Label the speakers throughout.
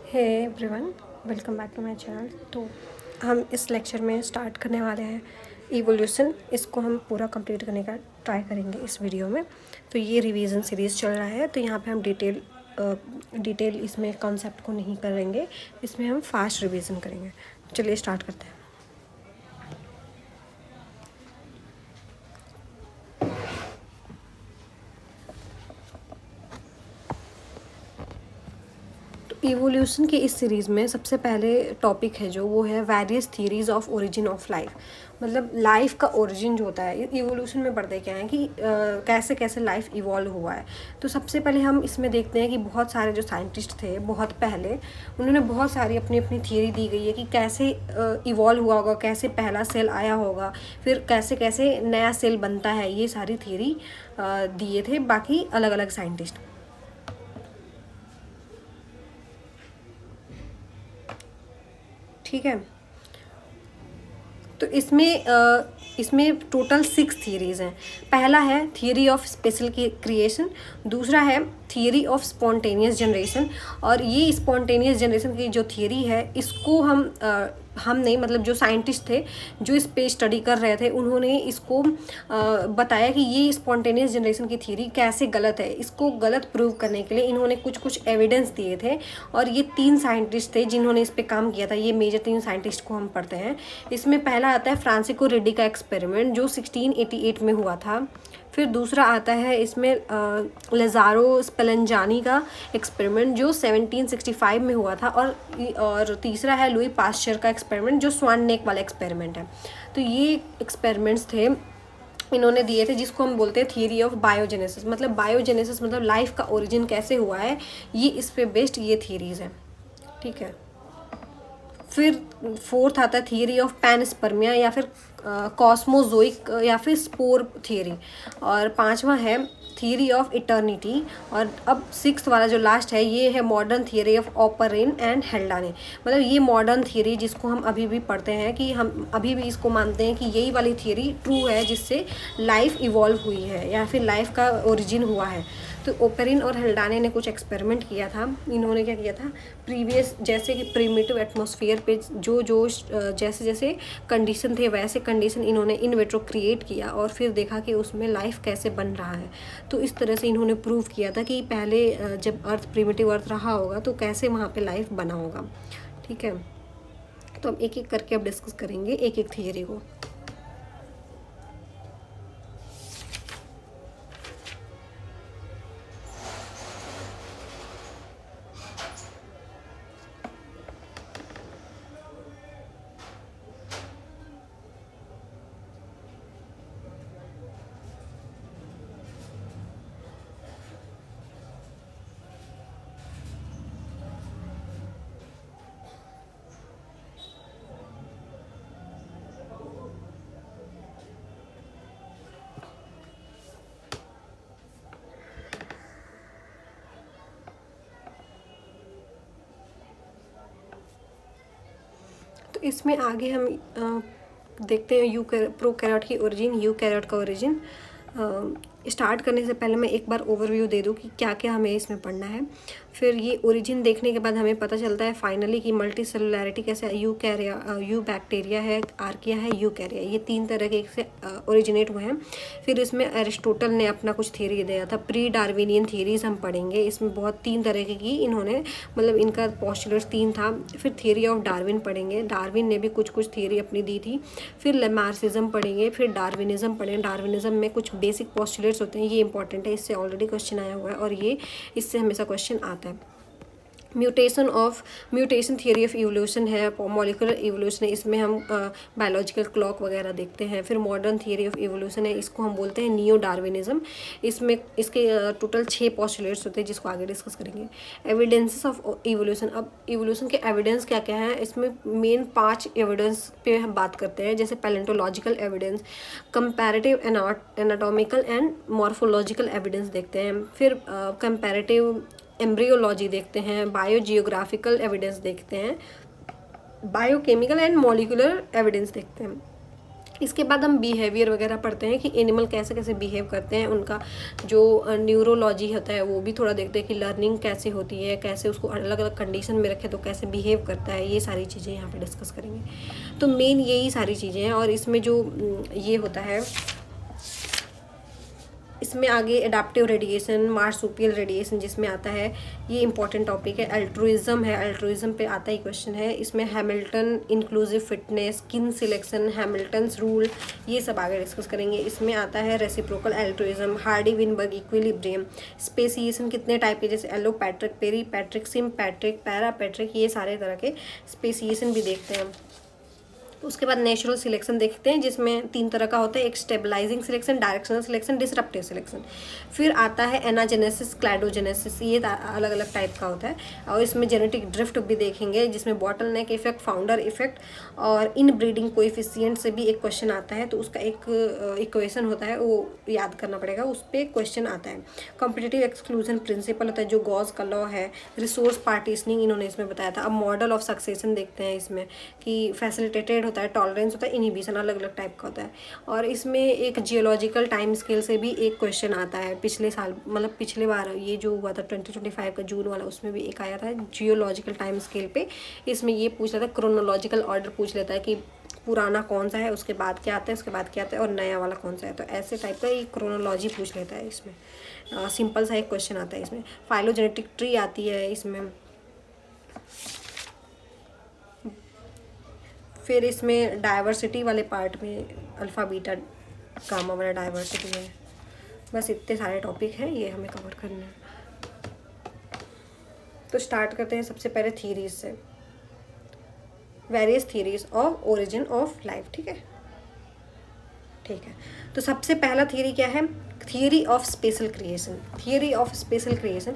Speaker 1: Hey everyone, welcome back to my channel. तो हम इस लेक्चर में स्टार्ट करने वाले हैं इवोल्यूशन। इसको हम पूरा कंप्लीट करने का ट्राई करेंगे इस वीडियो में। तो ये रिवीजन सीरीज़ चल रहा है, तो यहाँ पे हम डिटेल इसमें कॉन्सेप्ट को नहीं करेंगे, इसमें हम फास्ट रिवीजन करेंगे। चलिए स्टार्ट करते हैं। इवोल्यूशन के इस सीरीज़ में सबसे पहले टॉपिक है जो वो है various theories of origin of life. मतलब लाइफ का ओरिजिन जो होता है, इवोल्यूशन में पढ़ते क्या है कि कैसे कैसे लाइफ इवॉल्व हुआ है। तो सबसे पहले हम इसमें देखते हैं कि बहुत सारे जो साइंटिस्ट थे बहुत पहले, उन्होंने बहुत सारी अपनी अपनी थियरी दी गई है कि कैसे इवॉल्व हुआ होगा, कैसे पहला सेल आया होगा, फिर कैसे कैसे नया सेल बनता है। ये सारी थियरी दिए थे बाकी अलग अलग साइंटिस्ट। ठीक है, तो इसमें टोटल 6 थियरीज हैं। पहला है थियरी ऑफ स्पेशल क्रिएशन, दूसरा है थियरी ऑफ स्पॉन्टेनियस जनरेशन। और ये स्पॉन्टेनियस जनरेशन की जो थियरी है, इसको हम नहीं, मतलब जो साइंटिस्ट थे जो इस पे स्टडी कर रहे थे, उन्होंने इसको बताया कि ये स्पॉन्टेनियस जनरेशन की थियरी कैसे गलत है। इसको गलत प्रूव करने के लिए इन्होंने कुछ कुछ एविडेंस दिए थे। और ये 3 साइंटिस्ट थे जिन्होंने इस पे काम किया था। ये मेजर 3 साइंटिस्ट को हम पढ़ते हैं। इसमें पहला आता है फ्रांसिस्को रेड्डी का एक्सपेरिमेंट जो 1688 में हुआ था। फिर दूसरा आता है इसमें लजारो स्पेलंजानी का एक्सपेरिमेंट जो 1765 में हुआ था। और तीसरा है लुई पास्चर का एक्सपेरिमेंट जो स्वान नेक वाला एक्सपेरिमेंट है। तो ये एक्सपेरिमेंट्स थे इन्होंने दिए थे, जिसको हम बोलते हैं थियरी ऑफ बायोजेनेसिस। मतलब बायोजेनेसिस मतलब लाइफ का ओरिजिन कैसे हुआ है, ये इस पे बेस्ड ये थियरीज हैं। ठीक है, फिर फोर्थ आता है थियरी ऑफ पैनस्पर्मिया या फिर कॉस्मोजोइक या फिर स्पोर थियरी। और पांचवा है थियरी ऑफ इटर्निटी। और अब सिक्स्थ वाला जो लास्ट है ये है modern theory of Oparin and Haldane. मतलब ये मॉडर्न थियरी जिसको हम अभी भी पढ़ते हैं, कि हम अभी भी इसको मानते हैं कि यही वाली थियरी ट्रू है जिससे लाइफ इवॉल्व हुई है या फिर लाइफ का ओरिजिन हुआ है। तो ओपेरिन और हेल्डाने ने कुछ एक्सपेरिमेंट किया था। इन्होंने क्या किया था, प्रीवियस जैसे कि प्रीमिटिव एटमॉस्फेयर पे जो जैसे जैसे कंडीशन थे वैसे कंडीशन इन्होंने इन विट्रो क्रिएट किया और फिर देखा कि उसमें लाइफ कैसे बन रहा है। तो इस तरह से इन्होंने प्रूव किया था कि पहले जब अर्थ प्रीमिटिव अर्थ रहा होगा तो कैसे वहाँ पे लाइफ बना होगा। ठीक है, तो हम एक एक करके अब डिस्कस करेंगे एक एक थियरी को। तो इसमें आगे हम देखते हैं प्रोकैरियोट की ओरिजिन, यूकैरियोट का ओरिजिन। स्टार्ट करने से पहले मैं एक बार ओवरव्यू दे दूं कि क्या क्या हमें इसमें पढ़ना है। फिर ये ओरिजिन देखने के बाद हमें पता चलता है फाइनली कि मल्टी सेलुलैरिटी कैसे है। यू बैक्टीरिया है, आर्किया है, यूकैरिया, ये 3 तरह के से ओरिजिनेट हुए हैं। फिर इसमें एरिस्टोटल ने अपना कुछ थियरी दिया था। प्री डार्विनियन थियरीज हम पढ़ेंगे। इसमें बहुत 3 तरह की इन्होंने, मतलब इनका पोस्टुलेट्स 3 था। फिर थियरी ऑफ डार्विन पढ़ेंगे, डार्विन ने भी कुछ कुछ थियरी अपनी दी थी। फिर लेमार्क्सिज्म पढ़ेंगे, फिर डार्विनिज्म पढ़ेंगे। डार्विनिज्म में कुछ बेसिक पोस्टुलेट्स होते हैं, ये इंपॉर्टेंट है, इससे ऑलरेडी क्वेश्चन आया हुआ है और ये इससे हमेशा क्वेश्चन आता है। म्यूटेशन थियरी ऑफ इवोल्यूशन है, मॉलिक्यूलर इवोल्यूशन है, इसमें हम बायोलॉजिकल क्लॉक वगैरह देखते हैं। फिर मॉडर्न थियरी ऑफ इवोल्यूशन है, इसको हम बोलते हैं नियो डार्विनिज्म। इसमें इसके टोटल 6 पोस्टुलेट्स होते हैं जिसको आगे डिस्कस करेंगे। एविडेंसेस ऑफ इवोल्यूशन, अब इवोल्यूशन के एविडेंस क्या क्या है, इसमें मेन 5 एविडेंस पे हम बात करते हैं। जैसे palaeontological evidence, comparative anatomical and morphological evidence देखते हैं। फिर कंपैरेटिव एम्ब्रियोलॉजी देखते हैं, बायोजियोग्राफिकल एविडेंस देखते हैं, बायोकेमिकल एंड मॉलिक्यूलर एविडेंस देखते हैं। इसके बाद हम बिहेवियर वगैरह पढ़ते हैं कि एनिमल कैसे कैसे बिहेव करते हैं, उनका जो न्यूरोलॉजी होता है वो भी थोड़ा देखते हैं कि लर्निंग कैसे होती है, कैसे उसको अलग अलग कंडीशन में रखें तो कैसे बिहेव करता है, ये सारी चीज़ें यहाँ पे डिस्कस करेंगे। तो मेन यही सारी चीज़ें हैं। और इसमें जो ये होता है, इसमें आगे एडाप्टिव रेडिएशन, मार्सुपियल रेडिएशन जिसमें आता है, ये इंपॉर्टेंट टॉपिक है। अल्ट्रुइज्म है, अल्ट्रुइज्म पे आता ही क्वेश्चन है। इसमें Hamilton inclusive fitness, skin selection, Hamilton's rule, ये सब आगे डिस्कस करेंगे। इसमें आता है reciprocal altruism, Hardy Weinberg equilibrium, speciation कितने टाइप के, जैसे एलोपैट्रिक, पेरीपैट्रिक, सिम्पैट्रिक, पैरापैट्रिक, ये सारे तरह के स्पेसिएशन भी देखते हैं। उसके बाद नेचुरल सिलेक्शन देखते हैं जिसमें 3 तरह का होता है, एक stabilising selection, directional selection, disruptive selection. फिर आता है एनाजेनेसिस, क्लैडोजेनेसिस, ये अलग अलग टाइप का होता है। और इसमें जेनेटिक ड्रिफ्ट भी देखेंगे जिसमें बॉटलनेक इफेक्ट, फाउंडर इफेक्ट और इन ब्रीडिंग कोएफिशिएंट से भी एक क्वेश्चन आता है, तो उसका एक इक्वेशन होता है वो याद करना पड़ेगा, उस पर क्वेश्चन आता है। कॉम्पिटिटिव एक्सक्लूजन प्रिंसिपल होता है जो गॉस का लॉ है। रिसोर्स पार्टीशनिंग इन्होंने इसमें बताया था। अब मॉडल ऑफ सक्सेशन देखते हैं इसमें कि फैसिलिटेटेड होता है, टॉलरेंस होता है, इनहिबिशन, अलग अलग टाइप का होता है। और इसमें एक जियोलॉजिकल टाइम स्केल से भी एक क्वेश्चन आता है, पिछले साल मतलब पिछले बार ये जो हुआ था 2025 का जून वाला, उसमें भी एक आया था जियोलॉजिकल टाइम स्केल पे। इसमें ये पूछ लेता है, क्रोनोलॉजिकल ऑर्डर पूछ लेता है कि पुराना कौन सा है, उसके बाद क्या आता है, उसके बाद क्या आता है और नया वाला कौन सा है। तो ऐसे टाइप का ये क्रोनोलॉजी पूछ लेता है इसमें। सिंपल सा एक क्वेश्चन आता है इसमें। फाइलोजेनेटिक ट्री आती है इसमें। फिर इसमें डाइवर्सिटी वाले पार्ट में अल्फ़ा बीटा गामा वाला डाइवर्सिटी है। बस इतने सारे टॉपिक हैं, ये हमें कवर करना है। तो स्टार्ट करते हैं सबसे पहले थीरीज से, various theories of origin of life. ठीक है। तो सबसे पहला थ्योरी क्या है, theory of special creation. Theory of special creation,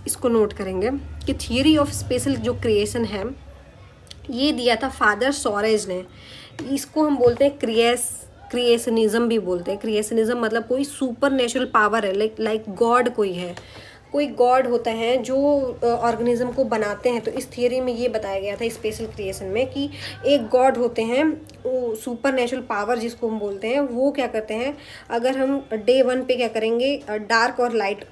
Speaker 1: इसको नोट करेंगे कि थियरी ऑफ स्पेशल जो क्रिएशन है ये दिया था फादर सोरेज ने। इसको हम बोलते हैं क्रिएशनिज्म भी बोलते हैं। क्रिएशनिज्म मतलब कोई सुपर नेचुरल पावर है, लाइक गॉड कोई है, कोई गॉड होता है जो ऑर्गेनिज्म को बनाते हैं। तो इस थियरी में ये बताया गया था स्पेशल क्रिएशन में कि एक गॉड होते हैं, वो सुपर नेचुरल पावर जिसको हम बोलते हैं, वो क्या करते हैं, अगर हम डे 1 पे क्या करेंगे, डार्क और लाइट,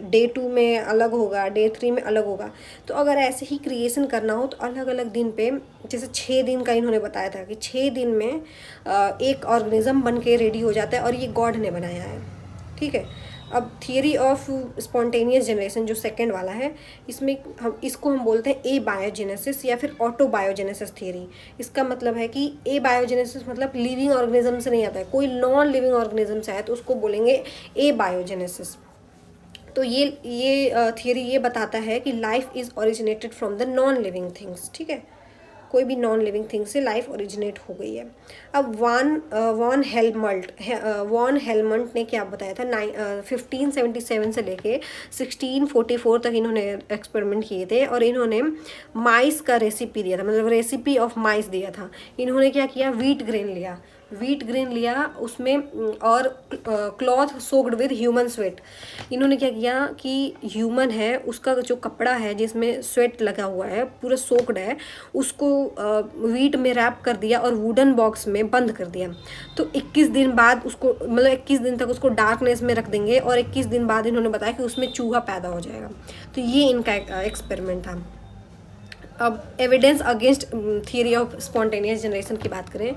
Speaker 1: डे 2 में अलग होगा, डे 3 में अलग होगा। तो अगर ऐसे ही क्रिएशन करना हो तो अलग अलग दिन पे, जैसे 6 दिन का इन्होंने बताया था कि 6 दिन में एक ऑर्गेनिज्म बन के रेडी हो जाता है और ये गॉड ने बनाया है। ठीक है। अब थियरी ऑफ स्पॉन्टेनियस जनरेशन जो सेकंड वाला है, इसमें इसको हम बोलते हैं ए बायोजेनेसिस या फिर ऑटो बायोजेनेसिस थियरी। इसका मतलब है कि ए बायोजेनेसिस मतलब लिविंग ऑर्गेनिज्म से नहीं आता है, कोई नॉन लिविंग ऑर्गेनिज्म से आए तो उसको बोलेंगे ए बायोजेनेसिस। तो ये थियरी ये बताता है कि life is originated from the non living things. ठीक है, कोई भी नॉन लिविंग थिंग से लाइफ ओरिजिनेट हो गई है। अब वॉन हेलमंट ने क्या बताया था, 1577 से लेके 1644 तक इन्होंने एक्सपेरिमेंट किए थे और इन्होंने माइस का रेसिपी दिया था, मतलब रेसिपी ऑफ माइस दिया था। इन्होंने क्या किया, व्हीट ग्रेन लिया उसमें और cloth soaked with human sweat. इन्होंने क्या किया कि ह्यूमन है उसका जो कपड़ा है जिसमें स्वेट लगा हुआ है, पूरा सोक्ड है, उसको व्हीट में रैप कर दिया और वुडन बॉक्स में बंद कर दिया। तो 21 दिन बाद उसको, मतलब 21 दिन तक उसको डार्कनेस में रख देंगे और 21 दिन बाद इन्होंने बताया कि उसमें चूहा पैदा हो जाएगा। तो ये इनका एक्सपेरिमेंट था। अब evidence against theory of spontaneous generation की बात करें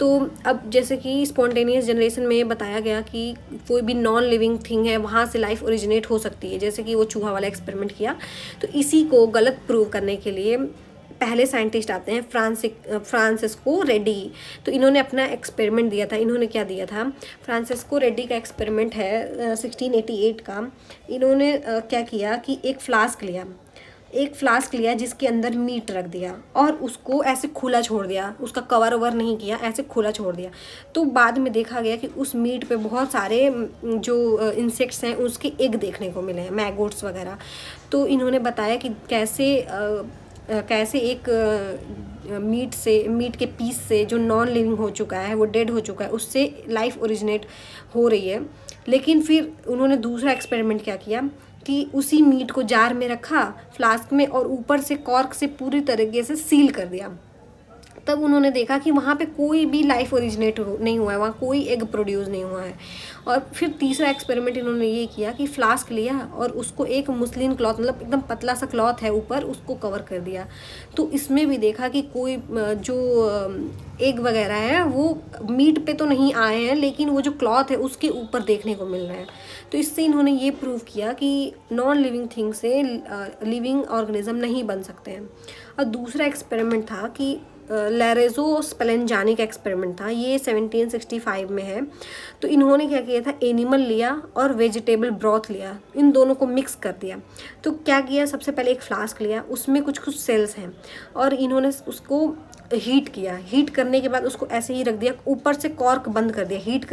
Speaker 1: तो अब जैसे कि स्पॉन्टेनियस जनरेशन में बताया गया कि कोई भी नॉन लिविंग थिंग है वहाँ से लाइफ ओरिजिनेट हो सकती है, जैसे कि वो चूहा वाला एक्सपेरिमेंट किया। तो इसी को गलत प्रूव करने के लिए पहले साइंटिस्ट आते हैं फ्रांसिस्को रेड्डी। तो इन्होंने अपना एक्सपेरिमेंट दिया था। इन्होंने क्या दिया था, फ्रांसिस्को रेड्डी का एक्सपेरिमेंट है 1688 का। इन्होंने क्या किया कि एक फ्लास्क लिया जिसके अंदर मीट रख दिया और उसको ऐसे खुला छोड़ दिया, उसका कवर ओवर नहीं किया, ऐसे खुला छोड़ दिया। तो बाद में देखा गया कि उस मीट पे बहुत सारे जो इंसेक्ट्स हैं उसके एग देखने को मिले हैं, मैगोट्स वगैरह। तो इन्होंने बताया कि कैसे एक मीट के पीस से जो नॉन लिविंग हो चुका है, वो डेड हो चुका है, उससे लाइफ ओरिजिनेट हो रही है। लेकिन फिर उन्होंने दूसरा एक्सपेरिमेंट क्या किया कि उसी मीट को जार में रखा फ्लास्क में और ऊपर से कॉर्क से पूरी तरीके से सील कर दिया, तब उन्होंने देखा कि वहाँ पे कोई भी लाइफ ओरिजिनेट नहीं हुआ है, वहाँ कोई एग प्रोड्यूस नहीं हुआ है। और फिर तीसरा एक्सपेरिमेंट इन्होंने ये किया कि फ्लास्क लिया और उसको एक मुस्लिन क्लॉथ, मतलब एकदम पतला सा क्लॉथ है ऊपर, उसको कवर कर दिया। तो इसमें भी देखा कि कोई जो एग वगैरह है वो मीट पे तो नहीं आए हैं, लेकिन वो जो क्लॉथ है उसके ऊपर देखने को मिल रहे हैं। तो इससे इन्होंने ये प्रूव किया कि नॉन लिविंग थिंग से लिविंग ऑर्गेनिज्म नहीं बन सकते हैं। और दूसरा एक्सपेरिमेंट था कि लैरेजो स्पेलेंजानी का एक्सपेरिमेंट था, ये 1765 में है। तो इन्होंने क्या किया था, एनिमल लिया और वेजिटेबल ब्रॉथ लिया, इन दोनों को मिक्स कर दिया। तो क्या किया, सबसे पहले एक फ्लास्क लिया, उसमें कुछ कुछ सेल्स हैं और इन्होंने उसको हीट किया। हीट करने के बाद उसको ऐसे ही रख दिया, ऊपर से कॉर्क बंद कर दिया हीट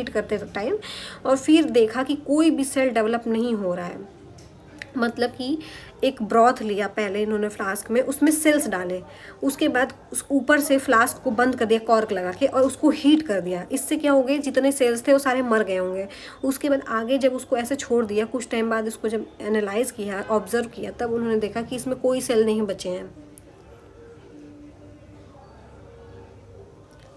Speaker 1: करते टाइम, और फिर देखा कि कोई भी सेल डेवलप नहीं हो रहा है। मतलब कि एक ब्रॉथ लिया पहले इन्होंने फ्लास्क में, उसमें सेल्स डाले, उसके बाद उस ऊपर से फ्लास्क को बंद कर दिया कॉर्क लगा के और उसको हीट कर दिया। इससे क्या हो गया, जितने सेल्स थे वो सारे मर गए होंगे। उसके बाद आगे जब उसको ऐसे छोड़ दिया, कुछ टाइम बाद इसको जब एनालाइज किया, ऑब्जर्व किया, तब उन्होंने देखा कि इसमें कोई सेल नहीं बचे हैं।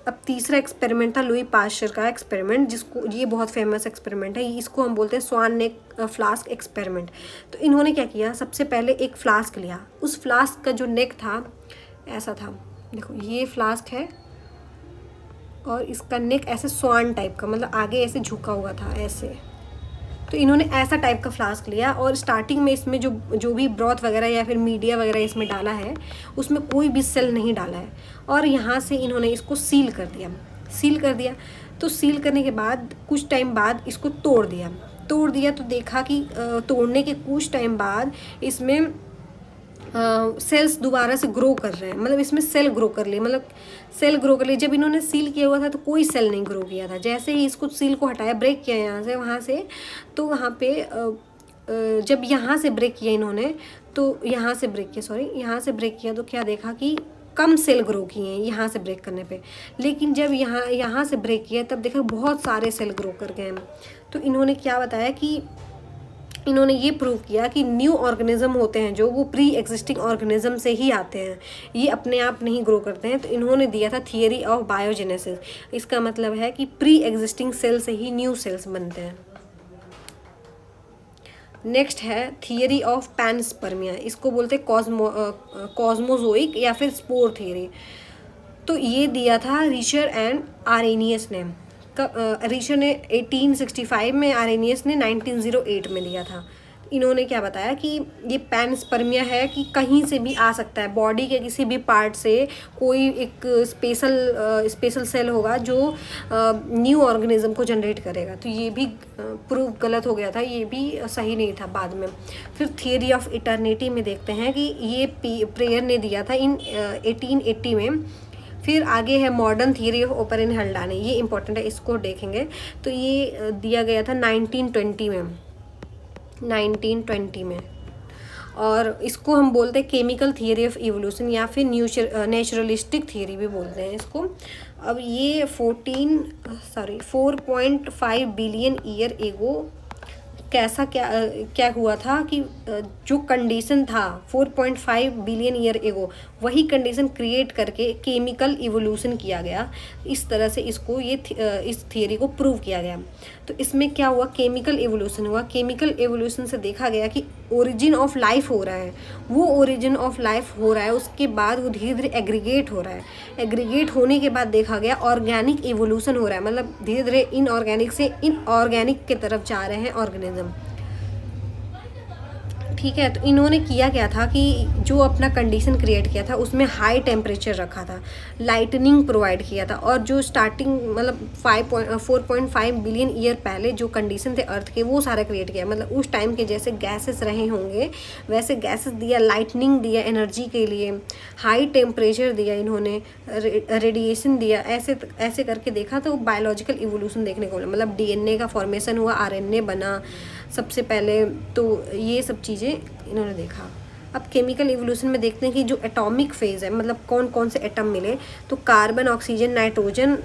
Speaker 1: अब तीसरा एक्सपेरिमेंट था लुई पाश्चर का एक्सपेरिमेंट, जिसको ये बहुत फेमस एक्सपेरिमेंट है, इसको हम बोलते हैं स्वान नेक फ्लास्क एक्सपेरिमेंट। तो इन्होंने क्या किया, सबसे पहले एक फ्लास्क लिया, उस फ्लास्क का जो नेक था ऐसा था, देखो ये फ्लास्क है और इसका नेक ऐसे स्वान टाइप का, मतलब आगे ऐसे झुका हुआ था ऐसे। तो इन्होंने ऐसा टाइप का फ्लास्क लिया और स्टार्टिंग में इसमें जो भी ब्रॉथ वगैरह या फिर मीडिया वगैरह इसमें डाला है, उसमें कोई भी सेल नहीं डाला है। और यहाँ से इन्होंने इसको सील कर दिया। तो सील करने के बाद कुछ टाइम बाद इसको तोड़ दिया तो देखा कि तोड़ने के कुछ टाइम बाद इसमें सेल्स दोबारा से ग्रो कर रहे हैं, मतलब इसमें सेल ग्रो कर लिए। जब इन्होंने सील किया हुआ था तो कोई सेल नहीं ग्रो किया था। जैसे ही इसको सील को हटाया, ब्रेक किया यहाँ से वहाँ से, तो वहाँ पे जब यहाँ से ब्रेक किया इन्होंने, तो यहाँ से ब्रेक किया तो क्या देखा कि कम सेल ग्रो किए हैं यहाँ से ब्रेक करने पे। लेकिन जब यहाँ से ब्रेक किया तब देखा बहुत सारे सेल ग्रो कर गए हैं। तो इन्होंने क्या बताया कि इन्होंने ये प्रूव किया कि न्यू ऑर्गेनिज्म होते हैं जो, वो प्री एग्जिस्टिंग ऑर्गेनिज्म से ही आते हैं, ये अपने आप नहीं ग्रो करते हैं। तो इन्होंने दिया था थियरी ऑफ बायोजेनेसिस। इसका मतलब है कि प्री एग्जिस्टिंग सेल से ही न्यू सेल्स बनते हैं। नेक्स्ट है थियरी ऑफ पैनस्पर्मिया, इसको बोलते हैं कॉस्मोजोइक या फिर स्पोर थियरी। तो ये दिया था रिचर एंड आरेनियस ने। रिचर ने 1865 में, आरेनियस ने 1908 में दिया था। इन्होंने क्या बताया कि ये पैनस्पर्मिया है कि कहीं से भी आ सकता है, बॉडी के किसी भी पार्ट से कोई एक स्पेशल सेल होगा जो न्यू ऑर्गेनिज्म को जनरेट करेगा। तो ये भी प्रूव गलत हो गया था, ये भी सही नहीं था बाद में। फिर थियरी ऑफ इटर्निटी में देखते हैं कि ये प्रेयर ने दिया था इन 1880 में। फिर आगे है मॉडर्न थियरी ऑफ ओपरेन हल्डानी, ये इंपॉर्टेंट है, इसको देखेंगे। तो ये दिया गया था 1920 में, और इसको हम बोलते हैं केमिकल थियरी ऑफ इवोल्यूशन या फिर नेचुरलिस्टिक थियरी भी बोलते हैं इसको। अब ये 4.5 बिलियन ईयर एगो क्या हुआ था कि जो कंडीशन था 4.5 बिलियन ईयर एगो, वही कंडीशन क्रिएट करके केमिकल इवोल्यूशन किया गया। इस तरह से इसको इस थियरी को प्रूव किया गया। तो इसमें क्या हुआ, केमिकल इवोल्यूशन हुआ। केमिकल इवोल्यूशन से देखा गया कि ओरिजिन ऑफ लाइफ हो रहा है, उसके बाद वो धीरे धीरे एग्रीगेट हो रहा है। एग्रीगेट होने के बाद देखा गया ऑर्गेनिक इवोल्यूशन हो रहा है, मतलब धीरे धीरे इनऑर्गेनिक से इनऑर्गेनिक की तरफ जा रहे हैं ऑर्गेनिज्म। ठीक है, तो इन्होंने किया क्या था कि जो अपना कंडीशन क्रिएट किया था उसमें हाई टेम्परेचर रखा था, लाइटनिंग प्रोवाइड किया था, और जो स्टार्टिंग मतलब 4.5 बिलियन ईयर पहले जो कंडीशन थे अर्थ के, वो सारा क्रिएट किया। मतलब उस टाइम के जैसे गैसेस रहे होंगे वैसे गैसेस दिया, लाइटनिंग दिया एनर्जी के लिए, हाई टेम्परेचर दिया इन्होंने, रेडिएशन दिया, ऐसे करके देखा तो बायोलॉजिकल इवोल्यूशन देखने को मिला। मतलब DNA का फॉर्मेशन हुआ, RNA बना सबसे पहले, तो ये सब चीज़ें इन्होंने देखा। अब केमिकल इवोल्यूशन में देखते हैं कि जो एटॉमिक फेज़ है, मतलब कौन कौन से एटम मिले, तो carbon, oxygen, nitrogen,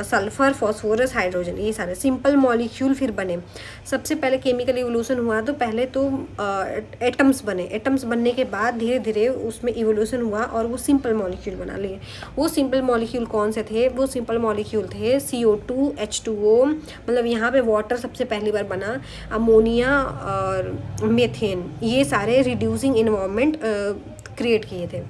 Speaker 1: sulphur, phosphorus, hydrogen, ये सारे सिंपल मॉलिक्यूल फिर बने। सबसे पहले केमिकल इवोल्यूशन हुआ तो पहले तो एटम्स बने, एटम्स बनने के बाद धीरे धीरे उसमें इवोल्यूशन हुआ और वो सिंपल मॉलिक्यूल बना लिए। वो सिंपल मॉलिक्यूल कौन से थे? वो सिंपल मॉलिक्यूल थे CO2, H2O, मतलब यहाँ पे वाटर सबसे पहली बार बना, अमोनिया और मीथेन, ये सारे रिड्यूसिंग इन्वायरमेंट क्रिएट किए थे।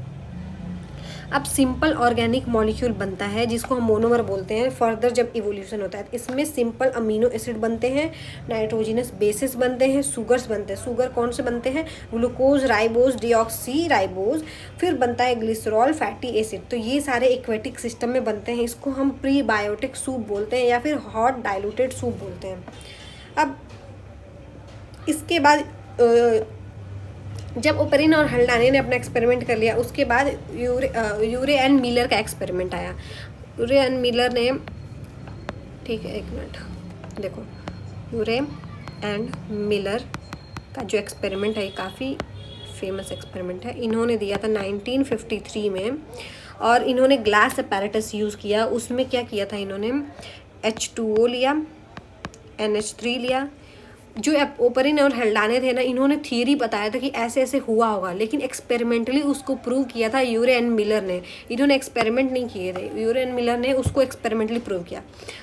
Speaker 1: अब सिंपल ऑर्गेनिक मॉलिक्यूल बनता है जिसको हम मोनोमर बोलते हैं फर्दर जब इवोल्यूशन होता है। इसमें सिंपल अमीनो एसिड बनते हैं, नाइट्रोजिनस बेसिस बनते हैं, सुगर्स बनते हैं। सुगर कौन से बनते हैं? ग्लूकोज, राइबोज, डिऑक्सी राइबोज, फिर बनता है ग्लिसरॉल, फैटी एसिड। तो ये सारे एक्वेटिक सिस्टम में बनते हैं। इसको हम प्रीबायोटिक सूप बोलते हैं या फिर हॉट डाइल्यूटेड सूप बोलते हैं। अब इसके बाद जब ओपरिन और हल्डानी ने अपना एक्सपेरिमेंट कर लिया, उसके बाद यूरे एंड मिलर का एक्सपेरिमेंट आया। यूरे एंड मिलर ने, ठीक है एक मिनट देखो, यूरे एंड मिलर का जो एक्सपेरिमेंट है ये काफ़ी फेमस एक्सपेरिमेंट है। इन्होंने दिया था 1953 में और इन्होंने ग्लास अपैरेटस यूज़ किया। उसमें क्या किया था इन्होंने? H2O लिया, NH3 लिया। जो ओपरिन और हल्डाने थे ना, इन्होंने थियरी बताया था कि ऐसे ऐसे हुआ होगा, लेकिन एक्सपेरिमेंटली उसको प्रूव किया था यूरे एंड मिलर ने। इन्होंने एक्सपेरिमेंट नहीं किए थे, यूरे एंड मिलर ने उसको एक्सपेरिमेंटली प्रूव किया।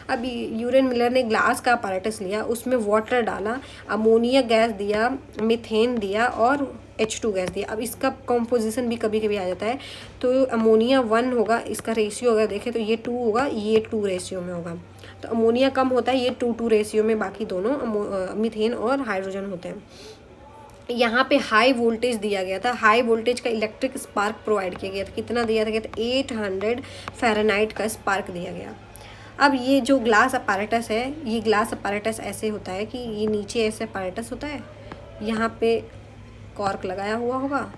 Speaker 1: अब यूरे एंड मिलर ने ग्लास का अपैरेटस लिया, उसमें वाटर डाला, अमोनिया गैस दिया, मीथेन दिया और H2 गैस दिया। अब इसका कॉम्पोजिशन भी कभी कभी आ जाता है, तो अमोनिया 1 होगा, इसका रेशियो अगर देखें तो ये 2 होगा, ये 2 रेशियो में होगा। तो अमोनिया कम होता है, ये 2:2 रेशियो में, बाकी दोनों मीथेन और हाइड्रोजन होते हैं। यहाँ पे हाई वोल्टेज दिया गया था, हाई वोल्टेज का इलेक्ट्रिक स्पार्क प्रोवाइड किया गया था। कितना दिया था? 800 फ़ारेनहाइट का स्पार्क दिया गया। अब ये जो ग्लास अपैरेटस है, ये ग्लास अपैरेटस ऐसे होता है कि ये नीचे ऐसे अपैरेटस होता है, यहाँ पे कॉर्क लगाया हुआ होगा,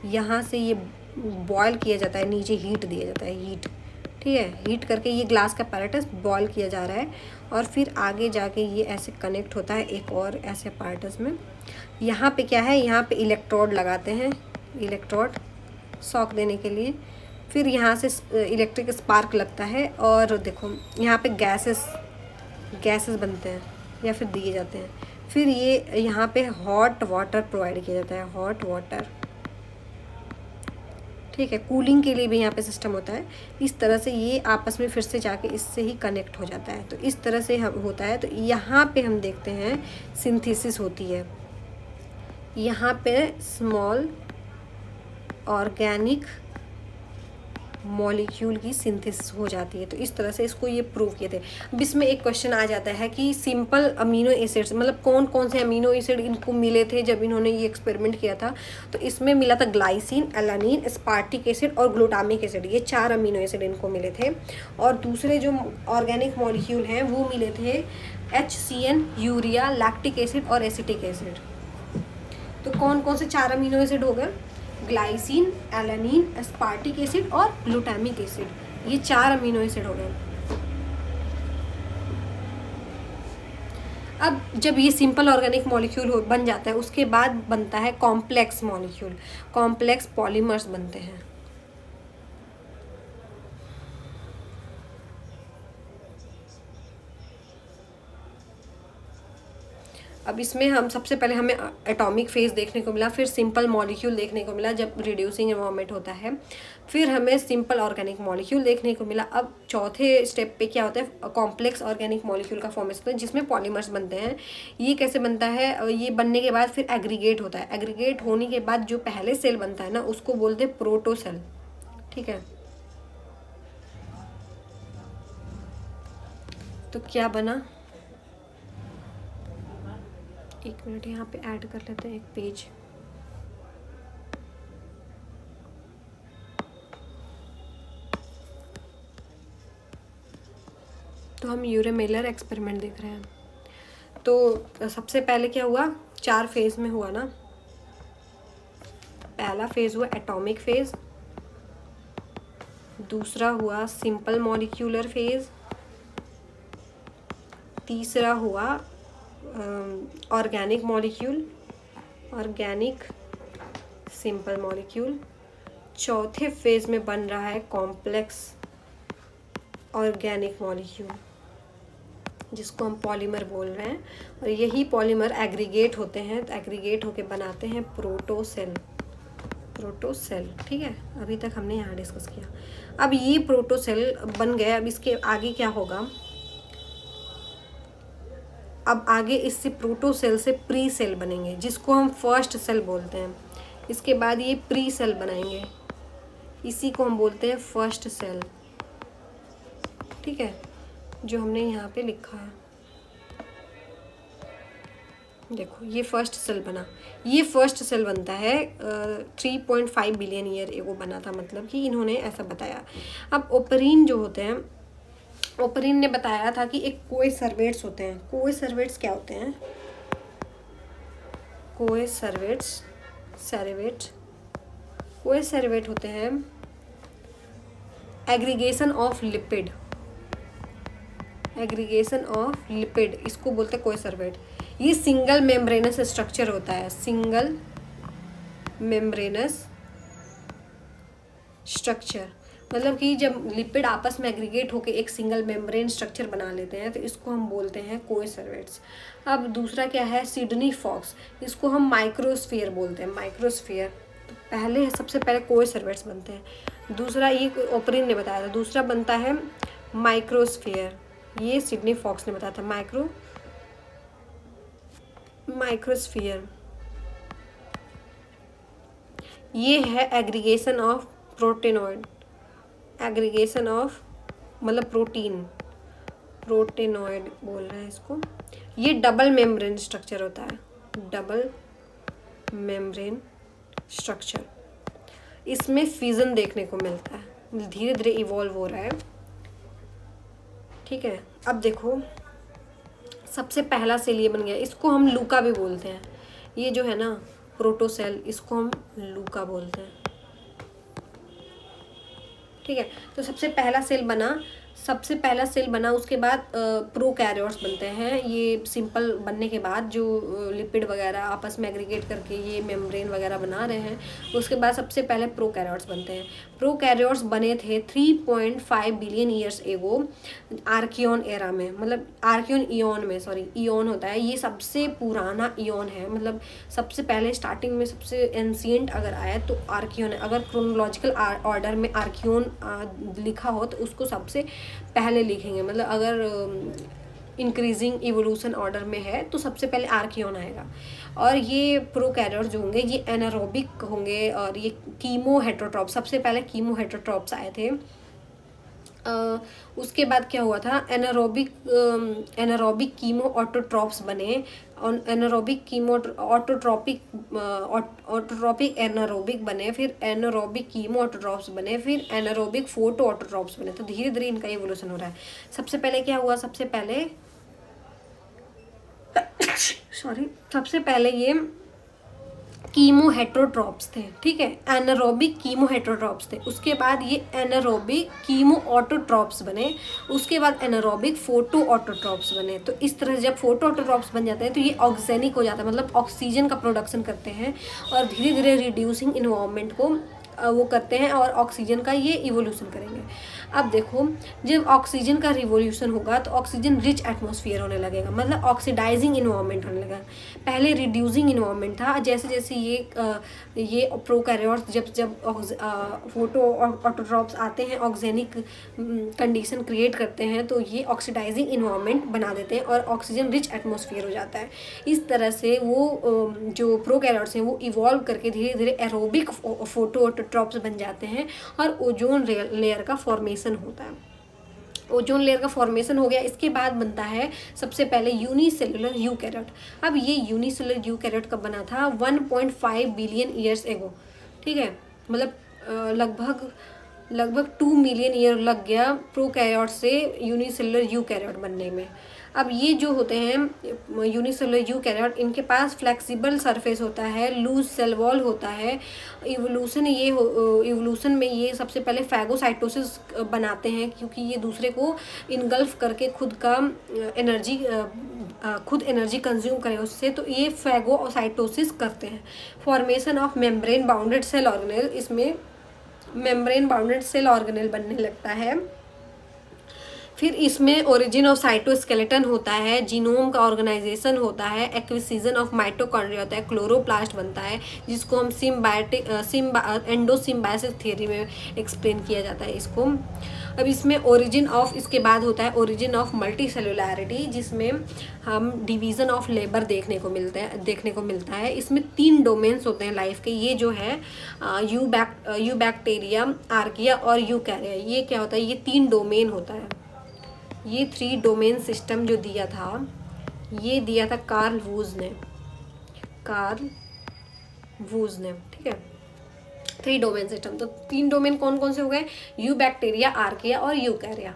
Speaker 1: यहाँ से ये बॉयल किया जाता है, नीचे हीट दिया जाता है, हीट, ठीक है, हीट करके ये ग्लास का अपैरेटस बॉयल किया जा रहा है और फिर आगे जाके ये ऐसे कनेक्ट होता है एक और ऐसे अपैरेटस में। यहाँ पे क्या है? यहाँ पे इलेक्ट्रोड लगाते हैं, इलेक्ट्रोड शॉक देने के लिए। फिर यहाँ से इलेक्ट्रिक स्पार्क लगता है और देखो यहाँ पे गैसेस बनते हैं या फिर दिए जाते हैं। फिर ये यहाँ पे हॉट वाटर प्रोवाइड किया जाता है, हॉट वाटर, ठीक है, कूलिंग के लिए भी यहाँ पे सिस्टम होता है। इस तरह से ये आपस में फिर से जाके इससे ही कनेक्ट हो जाता है। तो इस तरह से हम होता है। तो यहाँ पे हम देखते हैं सिंथेसिस होती है। यहाँ पे स्मॉल ऑर्गेनिक मॉलिक्यूल की सिंथेसिस हो जाती है। तो इस तरह से इसको ये प्रूव किए थे। अब इसमें एक क्वेश्चन आ जाता है कि सिंपल अमीनो एसिड्स, मतलब कौन कौन से अमीनो एसिड इनको मिले थे जब इन्होंने ये एक्सपेरिमेंट किया था? तो इसमें मिला था ग्लाइसिन, एलानिन, एस्पार्टिक एसिड और ग्लूटामिक एसिड, ये 4 अमीनो एसिड इनको मिले थे। और दूसरे जो ऑर्गेनिक मॉलिक्यूल हैं वो मिले थे HCN, यूरिया, लैक्टिक एसिड और एसिटिक एसिड। तो कौन कौन से 4 अमीनो एसिड हो गए? ग्लाइसिन, एलानिन, एस्पार्टिक एसिड और ग्लूटामिक एसिड, ये 4 अमीनो एसिड हो गए। अब जब ये सिंपल ऑर्गेनिक मॉलिक्यूल बन जाता है, उसके बाद बनता है कॉम्प्लेक्स मॉलिक्यूल, कॉम्प्लेक्स पॉलीमर्स बनते हैं। अब इसमें हम सबसे पहले हमें एटॉमिक फेज देखने को मिला, फिर सिंपल मॉलिक्यूल देखने को मिला जब रिड्यूसिंग एनवायरनमेंट होता है, फिर हमें सिंपल ऑर्गेनिक मॉलिक्यूल देखने को मिला। अब चौथे स्टेप पे क्या होता है? कॉम्प्लेक्स ऑर्गेनिक मॉलिक्यूल का फॉर्मेशन होता है जिसमें पॉलीमर्स बनते हैं। ये कैसे बनता है? ये बनने के बाद फिर एग्रीगेट होता है। एग्रीगेट होने के बाद जो पहले सेल बनता है ना, उसको बोलते हैं प्रोटोसेल, ठीक है। तो क्या बना? एक मिनट यहाँ पे ऐड कर लेते हैं एक पेज। तो हम यूरे मिलर एक्सपेरिमेंट देख रहे हैं। तो सबसे पहले क्या हुआ? 4 फेज में हुआ ना। पहला फेज हुआ एटॉमिक फेज, दूसरा हुआ सिंपल मॉलिक्यूलर फेज, तीसरा हुआ organic molecule, organic simple molecule. चौथे फेज में बन रहा है कॉम्प्लेक्स ऑर्गेनिक मॉलिक्यूल, जिसको हम पॉलीमर बोल रहे हैं। और यही पॉलीमर एग्रीगेट होते हैं, तो एग्रीगेट होके बनाते हैं प्रोटोसेल। प्रोटोसेल, ठीक है, अभी तक हमने यहाँ डिस्कस किया। अब ये प्रोटोसेल बन गए, अब इसके आगे क्या होगा? अब आगे इससे प्रोटोसेल से प्री सेल बनेंगे, जिसको हम फर्स्ट सेल बोलते हैं। इसके बाद ये प्री सेल बनाएंगे, इसी को हम बोलते हैं फर्स्ट सेल, ठीक है, जो हमने यहाँ पे लिखा है। देखो ये फर्स्ट सेल बना, ये फर्स्ट सेल बनता है 3.5 बिलियन ईयर एगो बना था, मतलब कि इन्होंने ऐसा बताया। अब ओपरीन जो होते हैं, ओपरीन ने बताया था कि एक कोएसर्वेट्स होते हैं। कोएसर्वेट्स क्या होते हैं? कोएसर्वेट होते हैं एग्रीगेशन ऑफ लिपिड, इसको बोलते हैं कोएसर्वेट। ये सिंगल मेम्ब्रेनस स्ट्रक्चर होता है, सिंगल मेम्ब्रेनस स्ट्रक्चर, मतलब कि जब लिपिड आपस में एग्रीगेट होकर एक सिंगल मेम्ब्रेन स्ट्रक्चर बना लेते हैं तो इसको हम बोलते हैं कोएसर्वेट्स। अब दूसरा क्या है? सिडनी फॉक्स, इसको हम माइक्रोस्फीयर बोलते हैं, माइक्रोस्फीयर। तो पहले सबसे पहले कोएसर्वेट्स बनते हैं। दूसरा ये ओपरीन ने बताया था। दूसरा बनता है माइक्रोस्फीयर, ये सिडनी फॉक्स ने बताया था। माइक्रोस्फीयर ये है एग्रीगेशन ऑफ प्रोटेनॉइड, एग्रीगेशन ऑफ मतलब प्रोटेनॉइड बोल रहे हैं इसको। ये डबल मेम्ब्रेन स्ट्रक्चर होता है, डबल मेम्ब्रेन स्ट्रक्चर। इसमें फ्यूजन देखने को मिलता है, धीरे धीरे इवॉल्व हो रहा है, ठीक है। अब देखो सबसे पहला सेल ये बन गया, इसको हम लूका भी बोलते हैं। ये जो है ना प्रोटोसेल, इसको हम लूका बोलते हैं, ठीक है। तो सबसे पहला सेल बना, उसके बाद प्रोकैरियोट्स बनते हैं। ये सिंपल बनने के बाद जो लिपिड वगैरह आपस में एग्रीगेट करके ये मेम्ब्रेन वगैरह बना रहे हैं, उसके बाद सबसे पहले प्रोकैरियोट्स बनते हैं। प्रोकैरियोट्स बने थे 3.5 billion years ago, Archean era में, मतलब आर्कियन ईयन में, सॉरी ईयन होता है, ये सबसे पुराना ईयन है। मतलब सबसे पहले स्टार्टिंग में सबसे एंशिएंट अगर आया तो आर्कियन है। अगर क्रोनोलॉजिकल ऑर्डर में आर्कियन लिखा हो तो उसको सबसे पहले लिखेंगे, मतलब अगर इंक्रीजिंग इवोल्यूशन ऑर्डर में है तो सबसे पहले आर्कियन आएगा। और ये प्रोकैरियोट्स जो होंगे ये एनारोबिक होंगे, और ये कीमो हेटेरोट्रॉप्स, सबसे पहले कीमो हेटेरोट्रॉप्स आए थे। उसके बाद क्या हुआ था? एनारोबिक कीमो ऑटोट्रॉप्स बने, और एनारोबिक कीमो ऑटोट्रॉपिक एनारोबिक बने, फिर एनारोबिक कीमो ऑटोट्रॉप्स बने, फिर एनारोबिक फोटो ऑटोट्रॉप्स बने। तो धीरे धीरे इनका इवोल्यूशन हो रहा है। सबसे पहले क्या हुआ? सबसे पहले ये कीमो हेटेरोट्रॉप्स थे, ठीक है, एनारोबिक कीमो हेटेरोट्रॉप्स थे। उसके बाद ये एनारोबिक कीमो ऑटोट्रॉप्स बने, उसके बाद एनारोबिक फोटो ऑटोट्रॉप्स बने। तो इस तरह जब फोटो ऑटोट्रॉप्स बन जाते हैं तो ये ऑक्सीजनिक हो जाता है, मतलब ऑक्सीजन का प्रोडक्शन करते हैं और धीरे धीरे रिड्यूसिंग इन्वायरमेंट को वो करते हैं और ऑक्सीजन का ये इवोल्यूशन करेंगे। अब देखो जब ऑक्सीजन का रिवोल्यूशन होगा तो ऑक्सीजन रिच एटमॉस्फेयर होने लगेगा, मतलब ऑक्सीडाइजिंग इन्वायरमेंट होने लगेगा। पहले रिड्यूसिंग इन्वायरमेंट था, जैसे जैसे ये प्रोकैरियोट्स जब फोटो ऑटोट्रॉप्स आते हैं, ऑक्सीजनिक कंडीशन क्रिएट करते हैं, तो ये ऑक्सीडाइजिंग इन्वायरमेंट बना देते हैं और ऑक्सीजन रिच एटमॉस्फेयर हो जाता है। इस तरह से वो जो प्रोकैरियोट्स हैं वो इवॉल्व करके धीरे धीरे एरोबिक फोटो ऑटोट्रॉप्स बन जाते हैं और ओजोन लेयर का फॉर्मेशन होता है। ओजोन लेयर का फॉर्मेशन हो गया, इसके बाद बनता है सबसे पहले यूनिसेलुलर यूकैरियोट। अब ये यूनिसेलुलर यूकैरियोट कब बना था? 1.5 बिलियन ईयर्स एगो, ठीक है, मतलब लगभग 2 मिलियन ईयर लग गया प्रोकैरियोट से यूनिसेलुलर यूकैरियोट बनने में। अब ये जो होते हैं यूनिसेलुलर यूकैरियोट, इनके पास फ्लेक्सिबल सरफेस होता है, लूज सेल वॉल होता है। इवोल्यूशन में ये सबसे पहले फैगोसाइटोसिस बनाते हैं, क्योंकि ये दूसरे को इनगल्फ करके खुद एनर्जी कंज्यूम करें उससे, तो ये फैगोसाइटोसिस करते हैं। Formation of membrane bounded cell organelle, इसमें मेम्ब्रेन बाउंडेड सेल ऑर्गेनेल बनने लगता है। फिर इसमें ओरिजिन ऑफ साइटोस्केलेटन होता है, जीनोम का ऑर्गेनाइजेशन होता है, एक्विजिशन ऑफ माइटोकॉन्ड्रिया होता है, क्लोरोप्लास्ट बनता है, जिसको हम एंडोसिम्बायोसिस थ्योरी में एक्सप्लेन किया जाता है इसको। अब इसमें ओरिजिन ऑफ, इसके बाद होता है ओरिजिन ऑफ मल्टी सेलुलैरिटी, जिसमें हम डिवीज़न ऑफ लेबर देखने को मिलता है। इसमें 3 डोमेन्स होते हैं लाइफ के। ये जो है यूबैक्टीरिया, आर्किया और यूकैरिया, ये क्या होता है, ये 3 डोमेन होता है। ये 3 डोमेन सिस्टम जो दिया था, ये दिया था कार्ल वूज ने, ठीक है। 3 डोमेन सिस्टम, तो 3 डोमेन कौन कौन से हो गए, यूबैक्टीरिया, आर्किया और यूकैरिया।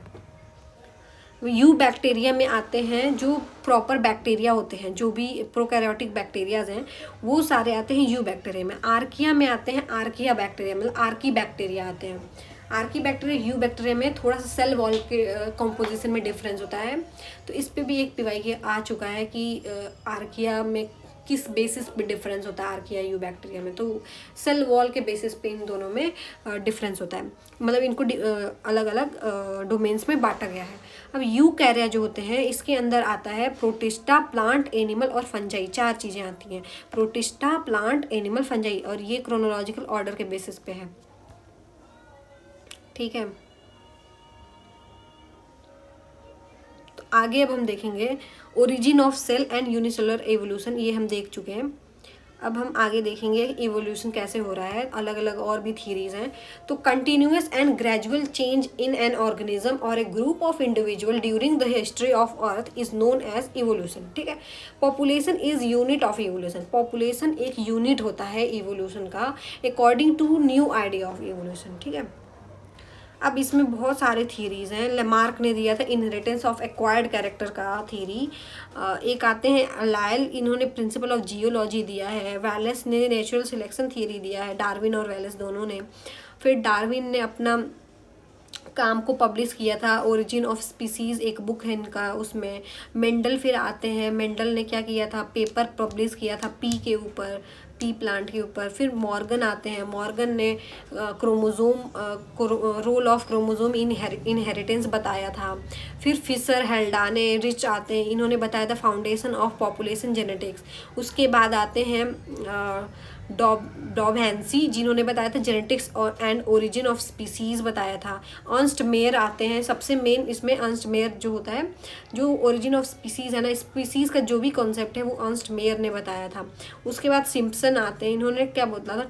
Speaker 1: यूबैक्टीरिया में आते हैं जो प्रॉपर बैक्टीरिया होते हैं, जो भी प्रोकैरियोटिक बैक्टीरियाज हैं वो सारे आते हैं यूबैक्टीरिया में। आर्किया में आते हैं आर्किया बैक्टीरिया, मतलब आर्की बैक्टीरिया आते हैं। आर्की बैक्टीरिया यू बैक्टीरिया में थोड़ा सा सेल वॉल के कॉम्पोजिशन में डिफरेंस होता है। तो इस पे भी एक पीवाई आ चुका है कि आर्किया में किस बेसिस पे डिफरेंस होता है आर्किया यू बैक्टीरिया में, तो सेल वॉल के बेसिस पे इन दोनों में डिफरेंस होता है, मतलब इनको अलग अलग डोमेन्स में बांटा गया है। अब यूकैरिया जो होते हैं, इसके अंदर आता है प्रोटिस्टा, प्लांट, एनिमल और फंजाई, 4 चीज़ें आती हैं। प्रोटिस्टा, प्लांट, एनिमल, फंजाई, और ये क्रोनोलॉजिकल ऑर्डर के बेसिस पे है, ठीक है। तो आगे अब हम देखेंगे origin of cell and unicellular evolution, ये हम देख चुके हैं। अब हम आगे देखेंगे इवोल्यूशन कैसे हो रहा है, अलग अलग और भी थीरीज हैं। तो continuous and gradual change in an organism और a group of individual during the history of earth is known as evolution, ठीक है। Population is unit of evolution, population एक यूनिट होता है इवोल्यूशन का, according to new idea of evolution, ठीक है। अब इसमें बहुत सारे थीरीज हैं। लेमार्क ने दिया था इनहेरिटेंस ऑफ एक्वायर्ड कैरेक्टर का थीरी। एक आते हैं लायल, इन्होंने प्रिंसिपल ऑफ जियोलॉजी दिया है। वैलेस ने नेचुरल सिलेक्शन थीरी दिया है, डार्विन और वैलेस दोनों ने। फिर डार्विन ने अपना काम को पब्लिश किया था, ओरिजिन ऑफ स्पीसीज एक बुक है इनका, उसमें। मेंडल फिर आते हैं, मेंडल ने क्या किया था, पेपर पब्लिश किया था पी के ऊपर, पी प्लांट के ऊपर। फिर मॉर्गन आते हैं, मॉर्गन ने रोल ऑफ क्रोमोजोम इनहेरिटेंस बताया था। फिर फिशर, हेल्डाने, रिच आते हैं, इन्होंने बताया था फाउंडेशन ऑफ पॉपुलेशन जेनेटिक्स। उसके बाद आते हैं डॉबहैंसी, जिन्होंने बताया था जेनेटिक्स और एंड ओरिजिन ऑफ स्पीसीज बताया था। अर्नस्ट मेयर आते हैं, सबसे मेन इसमें अर्नस्ट मेयर जो होता है, जो ओरिजिन ऑफ स्पीसीज है ना, स्पीसीज का जो भी कॉन्सेप्ट है वो अर्नस्ट मेयर ने बताया था। उसके बाद सिम्पसन आते हैं, इन्होंने क्या बोला था,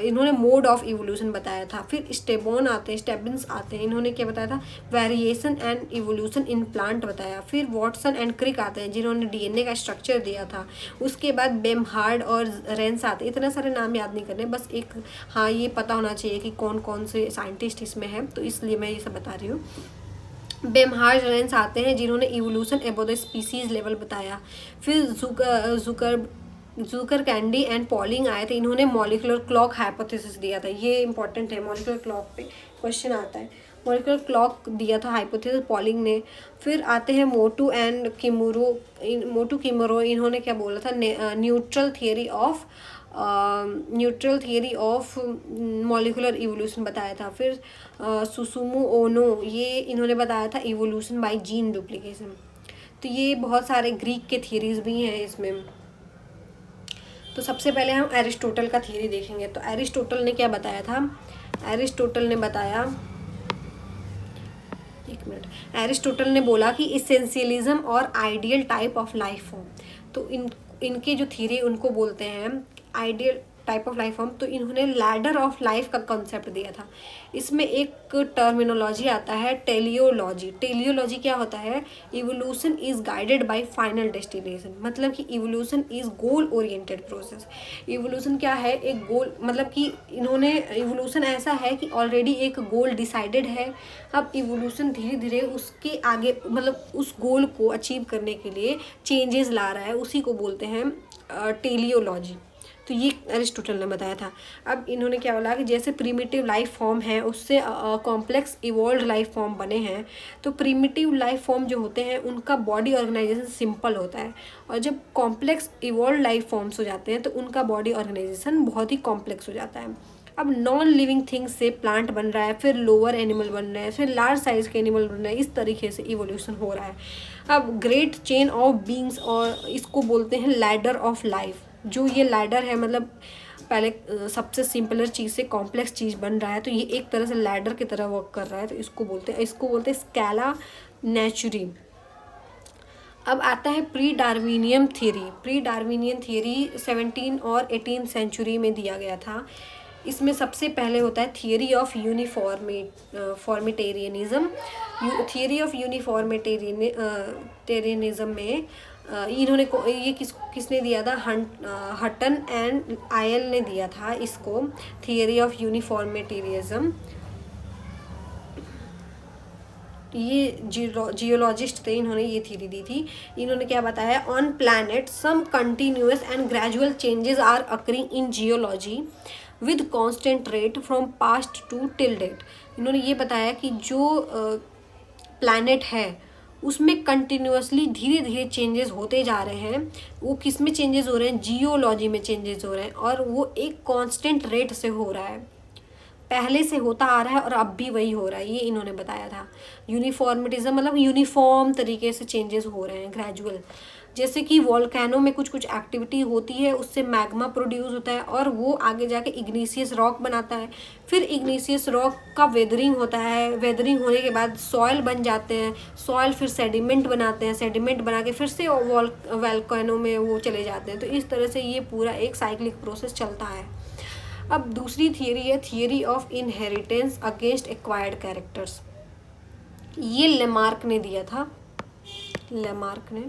Speaker 1: इन्होंने मोड ऑफ इवोल्यूशन बताया था। फिर स्टेबोन आते हैं, स्टेबिन्स आते हैं, इन्होंने क्या बताया था, variation and evolution in plant बताया। फिर वॉटसन एंड क्रिक आते हैं, जिन्होंने डीएनए का स्ट्रक्चर दिया था। उसके बाद बेमहार्ड और रेंस आते हैं। इतने सारे नाम याद नहीं करने, बस एक हाँ ये पता होना चाहिए कि कौन कौन से साइंटिस्ट इसमें हैं, तो इसलिए मैं ये सब बता रही हूँ। बेमहार्ड रेंस आते हैं, जिन्होंने इवोल्यूशन एबो द स्पीसीज लेवल बताया। फिर जूकर कैंडी एंड पॉलिंग आए थे, इन्होंने मॉलिकुलर क्लॉक हाइपोथेसिस दिया था। ये इंपॉर्टेंट है, मॉलिकुलर क्लॉक पे क्वेश्चन आता है। मॉलिकुलर क्लॉक दिया था हाइपोथेसिस पॉलिंग ने। फिर आते हैं मोटू एंड किमोरो, इन्होंने क्या बोला था, neutral theory of molecular evolution बताया था। फिर सुसुमु ओनो, ये इन्होंने बताया था इवोल्यूशन बाय जीन डुप्लीकेशन। तो ये बहुत सारे ग्रीक के थियरीज भी हैं इसमें। तो सबसे पहले हम एरिस्टोटल का थ्योरी देखेंगे। तो एरिस्टोटल ने क्या बताया था, एरिस्टोटल ने बताया, एक मिनट, एरिस्टोटल ने बोला कि इसेंशियलिज्म और ideal type of life form. तो इनके जो थ्योरी उनको बोलते हैं ideal type of life form, तो इन्होंने लैडर ऑफ लाइफ का कॉन्सेप्ट दिया था। इसमें एक टर्मिनोलॉजी आता है टेलियोलॉजी। टेलियोलॉजी क्या होता है? Evolution is guided by final destination, मतलब कि evolution is goal oriented process. Evolution क्या है? एक गोल, मतलब कि इन्होंने इवोल्यूशन ऐसा है कि ऑलरेडी एक गोल डिसाइडेड है, अब इवोल्यूशन धीरे धीरे उसके आगे, मतलब उस गोल को अचीव करने के लिए चेंजेस ला रहा है, उसी को बोलते हैं टेलियोलॉजी। तो ये अरिस्टोटल ने बताया था। अब इन्होंने क्या बोला कि जैसे प्रिमिटिव लाइफ फॉर्म है उससे कॉम्प्लेक्स इवॉल्व लाइफ फॉर्म बने हैं, तो प्रिमिटिव लाइफ फॉर्म जो होते हैं उनका बॉडी ऑर्गेनाइजेशन सिंपल होता है, और जब कॉम्प्लेक्स इवॉल्व लाइफ फॉर्म्स हो जाते हैं तो उनका बॉडी ऑर्गेनाइजेशन बहुत ही कॉम्प्लेक्स हो जाता है। अब नॉन लिविंग थिंग्स से प्लांट बन रहा है, फिर लोअर एनिमल बन रहा है, फिर लार्ज साइज के एनिमल बन रहा है, इस तरीके से इवोल्यूशन हो रहा है। अब ग्रेट चेन ऑफ बीइंग्स, और इसको बोलते हैं लैडर ऑफ लाइफ। जो ये लैडर है, मतलब पहले सबसे सिंपलर चीज़ से कॉम्प्लेक्स चीज़ बन रहा है, तो ये एक तरह से लैडर की तरह वर्क कर रहा है, तो इसको बोलते हैं स्केला नेचुरी। अब आता है pre Darwinian theory. Pre Darwinian theory 17 और 18 सेंचुरी में दिया गया था। इसमें सबसे पहले होता है theory of uniformitarianism. Theory of uniformitarianism में इन्होंने ये किसने दिया था? हटन एंड आयल ने दिया था इसको, थियरी ऑफ यूनिफॉर्मिटेरियनिज्म। ये जियोलॉजिस्ट थे, इन्होंने ये थ्योरी दी थी। इन्होंने क्या बताया? On planet some continuous and gradual changes are occurring in geology with constant rate from past to till date. इन्होंने ये बताया कि जो प्लैनेट है उसमें कंटिन्यूअसली धीरे धीरे चेंजेस होते जा रहे हैं। वो किस में चेंजेस हो रहे हैं? जियोलॉजी में चेंजेस हो रहे हैं, और वो एक कांस्टेंट रेट से हो रहा है, पहले से होता आ रहा है और अब भी वही हो रहा है, ये इन्होंने बताया था। यूनिफॉर्मिटिज्म मतलब यूनिफॉर्म तरीके से चेंजेस हो रहे हैं, ग्रेजुअल। जैसे कि वॉल्केनो में कुछ कुछ एक्टिविटी होती है, उससे मैग्मा प्रोड्यूस होता है और वो आगे जाके इग्निशियस रॉक बनाता है, फिर इग्निशियस रॉक का वेदरिंग होता है, वेदरिंग होने के बाद सॉयल बन जाते हैं, सॉयल फिर सेडिमेंट बनाते हैं, सेडिमेंट बना के फिर से वॉल्केनो में वो चले जाते हैं। तो इस तरह से ये पूरा एक साइक्लिक प्रोसेस चलता है। अब दूसरी थियरी है theory of inheritance against acquired characters. ये लेमार्क ने दिया था, लेमार्क ने,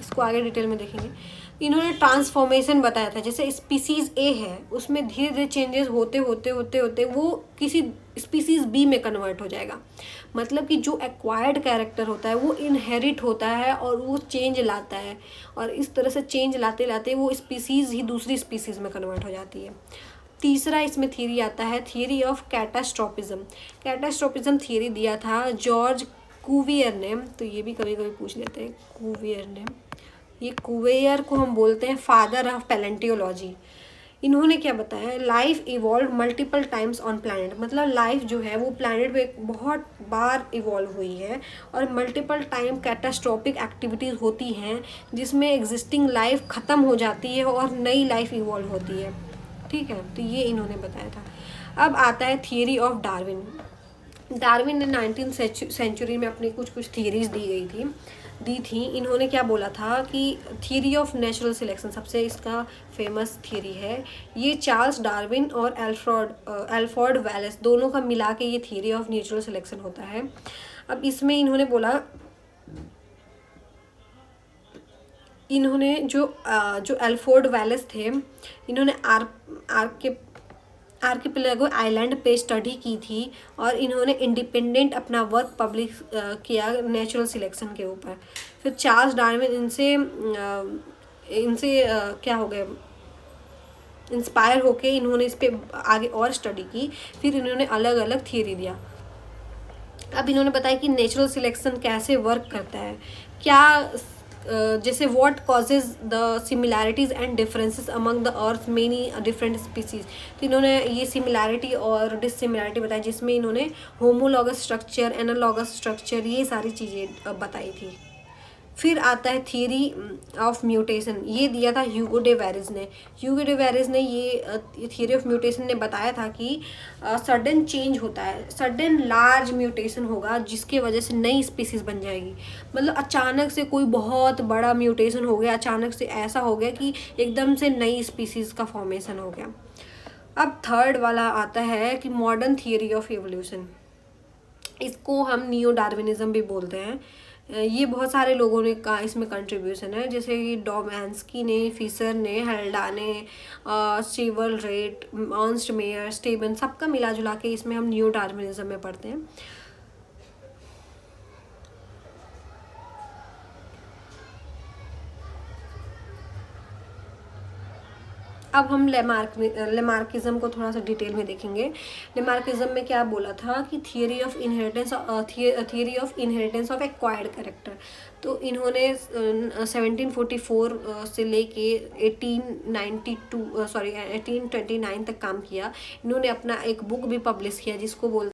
Speaker 1: इसको आगे डिटेल में देखेंगे। इन्होंने ट्रांसफॉर्मेशन बताया था, जैसे स्पीसीज ए है उसमें धीरे धीरे चेंजेस होते होते होते होते वो किसी स्पीसीज बी में कन्वर्ट हो जाएगा। मतलब कि जो एक्वायर्ड कैरेक्टर होता है वो इनहेरिट होता है और वो चेंज लाता है, और इस तरह से चेंज लाते लाते वो स्पीसीज ही दूसरी स्पीसीज में कन्वर्ट हो जाती है। तीसरा इसमें थियरी आता है थियरी ऑफ कैटास्ट्रोफिज्म। कैटास्ट्रोफिज्म थियरी दिया था जॉर्ज कुवियर ने, तो ये भी कभी कभी पूछ लेते हैं, कुवियर ने। ये कुवियर को हम बोलते हैं फादर ऑफ पैलेंटियोलॉजी। इन्होंने क्या बताया? Life evolve multiple times on planet, मतलब लाइफ जो है वो प्लैनेट पे बहुत बार इवॉल्व हुई है और मल्टीपल टाइम कैटास्ट्रोफिक एक्टिविटीज़ होती हैं जिसमें एग्जिस्टिंग लाइफ ख़त्म हो जाती है और नई लाइफ इवॉल्व होती है। ठीक है, तो ये इन्होंने बताया था। अब आता है थियरी ऑफ डार्विन। डार्विन ने 19th सेंचुरी में अपनी कुछ कुछ थियरीज दी थी। इन्होंने क्या बोला था कि थियरी ऑफ नेचुरल सिलेक्शन सबसे इसका फेमस थियरी है। ये चार्ल्स डार्विन और एल्फ्रेड वेलेस दोनों का मिला के ये थियरी ऑफ नेचुरल सिलेक्शन होता है। अब इसमें इन्होंने बोला, इन्होंने जो एल्फ्रेड वेलेस थे, इन्होंने आर्किपेलागो आइलैंड पे स्टडी की थी और इन्होंने इंडिपेंडेंट अपना वर्क पब्लिश किया नेचुरल सिलेक्शन के ऊपर। फिर चार्ल्स डार्विन इनसे क्या हो गए, इंस्पायर होके इन्होंने इस पे आगे और स्टडी की, फिर इन्होंने अलग अलग थियरी दिया। अब इन्होंने बताया कि नेचुरल सिलेक्शन कैसे वर्क करता है, क्या जैसे what causes the similarities and differences among the earth many different species. तो इन्होंने ये सिमिलैरिटी और डिससिमिलैरिटी बताई, जिसमें इन्होंने होमोलॉगस स्ट्रक्चर, एनालॉगस स्ट्रक्चर, ये सारी चीज़ें बताई थी। फिर आता है थियरी ऑफ म्यूटेशन, ये दिया था ह्यूगो डे वेरिस ने। ह्यूगो डे वेरिस ने ये थियरी ऑफ म्यूटेशन ने बताया था कि सडन चेंज होता है, सडन लार्ज म्यूटेशन होगा जिसके वजह से नई स्पीसीज बन जाएगी। मतलब अचानक से कोई बहुत बड़ा म्यूटेशन हो गया, अचानक से ऐसा हो गया कि एकदम से नई स्पीसीज का फॉर्मेशन हो गया। अब थर्ड वाला आता है कि मॉडर्न थियरी ऑफ एवोल्यूशन, इसको हम नियो डार्विनिज्म भी बोलते हैं। ये बहुत सारे लोगों ने का इसमें कंट्रीब्यूशन है, जैसे कि डॉमैंस्की ने, फिशर ने, हल्डाने, स्टीवल रेट, अर्नस्ट मेयर, स्टेबन, सबका मिला जुला के इसमें हम नियो डार्विनिज्म में पढ़ते हैं। अब हम लेमार्किज्म को थोड़ा सा डिटेल में देखेंगे। लेमार्किज्म में क्या बोला था कि theory of inheritance of acquired character. तो इन्होंने 1744 से लेके 1829 तक काम किया। इन्होंने अपना एक बुक भी पब्लिश किया जिसको बोलते